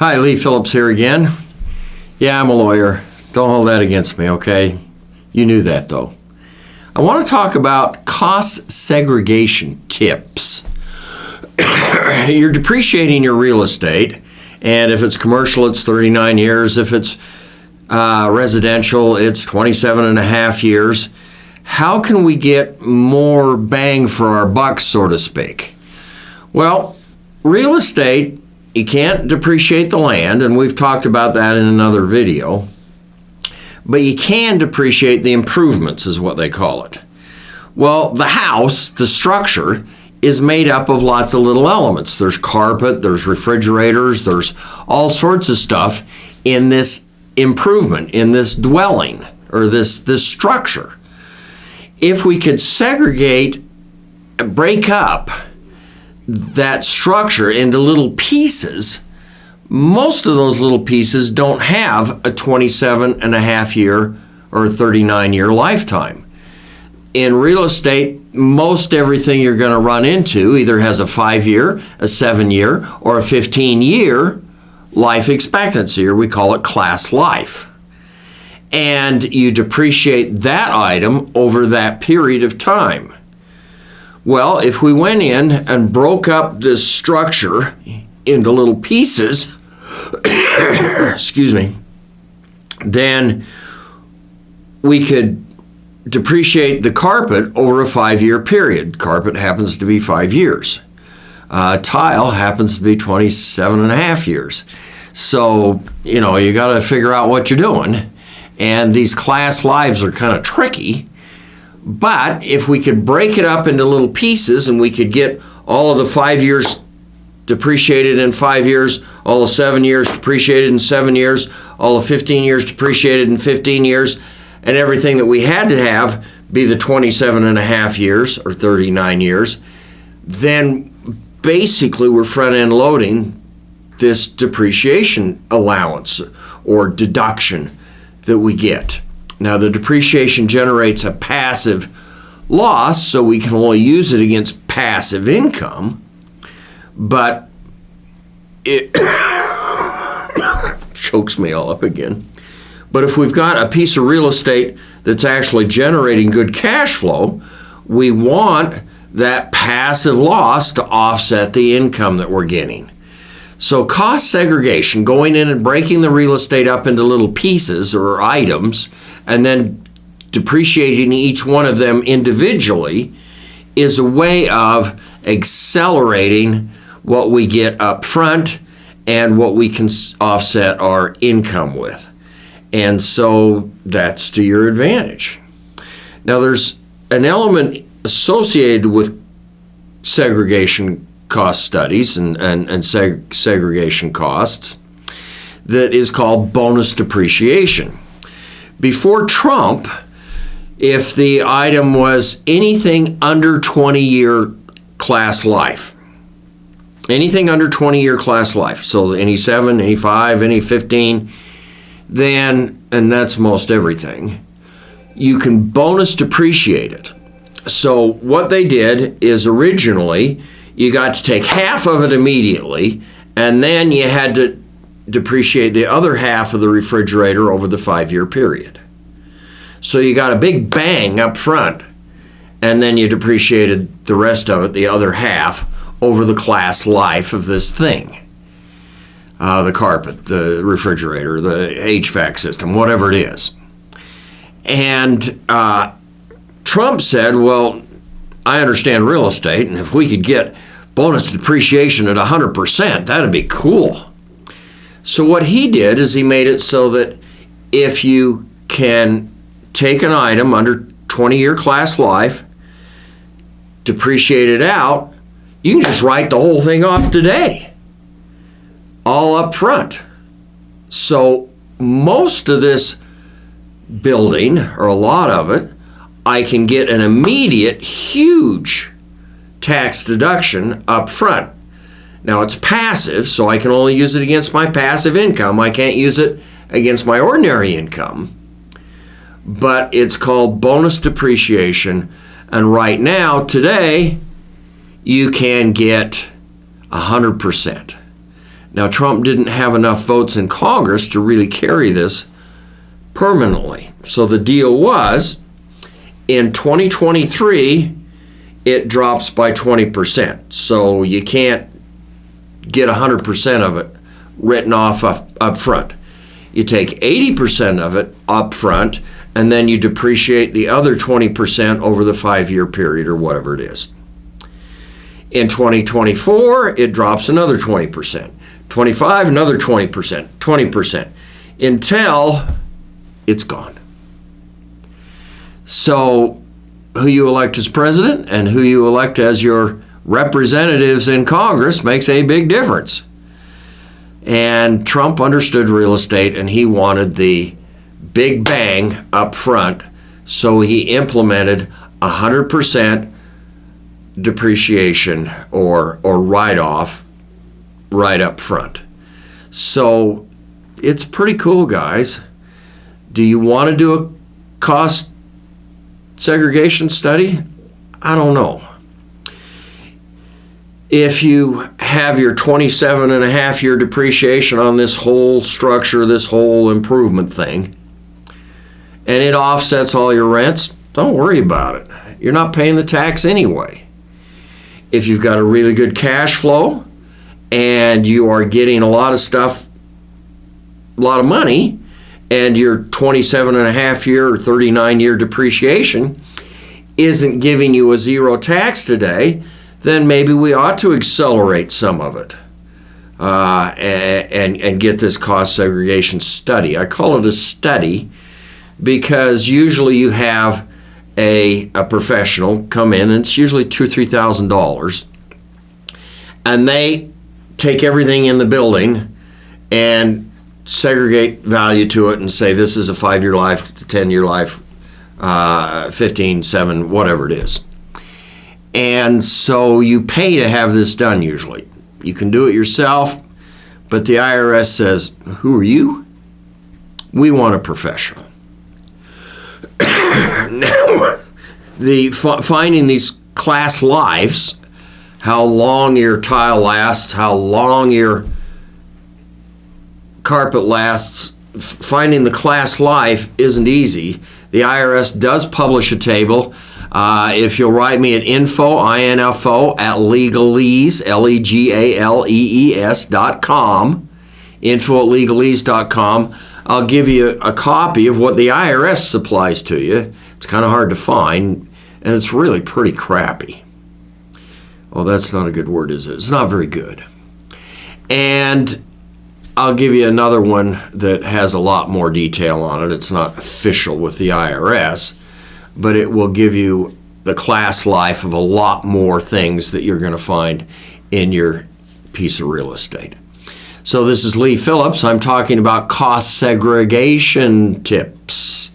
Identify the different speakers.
Speaker 1: Hi, Lee Phillips here again. Yeah, I'm a lawyer. Don't hold that against me, okay? You knew that, though. I want to talk about cost segregation tips. You're depreciating your real estate, and if it's commercial, it's 39 years. If it's residential, it's 27 and a half years. How can we get more bang for our buck, so to speak? Well, real estate, you can't depreciate the land, and we've talked about that in another video, but you can depreciate the improvements, is what they call it. Well, the house, the structure, is made up of lots of little elements. There's carpet, there's refrigerators, there's all sorts of stuff in this improvement, in this dwelling, or this structure. If we could segregate, break up that structure into little pieces, most of those little pieces don't have a 27 and a half year or 39 year lifetime. In real estate, most everything you're going to run into either has a 5-year, a 7-year, or a 15-year life expectancy, or we call it class life. And you depreciate that item over that period of time. Well, if we went in and broke up this structure into little pieces, excuse me, then we could depreciate the carpet over a 5-year period. Carpet happens to be 5 years. Tile happens to be 27 and a half years. So, you got to figure out what you're doing. And these class lives are kind of tricky. But if we could break it up into little pieces and we could get all of the 5 years depreciated in 5 years, all the 7 years depreciated in 7 years, all the 15 years depreciated in 15 years, and everything that we had to have be the 27 and a half years or 39 years, then basically we're front-end loading this depreciation allowance or deduction that we get. Now, the depreciation generates a passive loss, so we can only use it against passive income, but it chokes me all up again. But if we've got a piece of real estate that's actually generating good cash flow, we want that passive loss to offset the income that we're getting. So cost segregation, going in and breaking the real estate up into little pieces or items, and then depreciating each one of them individually, is a way of accelerating what we get up front and what we can offset our income with. And so that's to your advantage. Now, there's an element associated with segregation cost studies and segregation costs that is called bonus depreciation. Before Trump, if the item was anything under 20-year class life, anything under 20-year class life, so any 7, any 5, any 15, then, and that's most everything, you can bonus depreciate it. So what they did is originally you got to take half of it immediately, and then you had to depreciate the other half of the refrigerator over the 5-year period. So you got a big bang up front, and then you depreciated the rest of it, the other half, over the class life of this thing. The carpet, the refrigerator, the HVAC system, whatever it is. And Trump said, well, I understand real estate, and if we could get bonus depreciation at 100%, that'd be cool. So what he did is he made it so that if you can take an item under 20-year class life, depreciate it out, you can just write the whole thing off today, all up front. So most of this building, or a lot of it, I can get an immediate, huge tax deduction up front. Now, it's passive, so I can only use it against my passive income. I can't use it against my ordinary income. But it's called bonus depreciation. And right now, today, you can get 100%. Now, Trump didn't have enough votes in Congress to really carry this permanently. So the deal was, in 2023, it drops by 20%. So you can't get 100% of it written off up front. You take 80% of it up front, and then you depreciate the other 20% over the 5-year period or whatever it is. In 2024, it drops another 20%. 25, another 20%, 20%, until it's gone. So who you elect as president and who you elect as your representatives in Congress makes a big difference. And Trump understood real estate, and he wanted the big bang up front, so he implemented 100% depreciation or write-off right up front. So it's pretty cool, guys. Do you want to do a cost segregation study? I don't know. If you have your 27.5-year depreciation on this whole structure, this whole improvement thing, and it offsets all your rents, don't worry about it. You're not paying the tax anyway. If you've got a really good cash flow and you are getting a lot of stuff, a lot of money, and your 27.5-year or 39-year depreciation isn't giving you a zero tax today, then maybe we ought to accelerate some of it and get this cost segregation study. I call it a study because usually you have a professional come in, and it's usually $2,000 or $3,000, and they take everything in the building and segregate value to it and say this is a 5-year life, 10-year life, 15, 7, whatever it is. And so you pay to have this done usually. You can do it yourself, but the IRS says, who are you? We want a professional. Now, finding these class lives, how long your tile lasts, how long your carpet lasts, finding the class life isn't easy. The IRS does publish a table. If you'll write me at info at legalese, legalees.com, info at legalese.com, I'll give you a copy of what the IRS supplies to you. It's kind of hard to find, and it's really pretty crappy. Well, that's not a good word, is it? It's not very good. And I'll give you another one that has a lot more detail on it. It's not official with the IRS, but it will give you the class life of a lot more things that you're going to find in your piece of real estate. So this is Lee Phillips. I'm talking about cost segregation tips.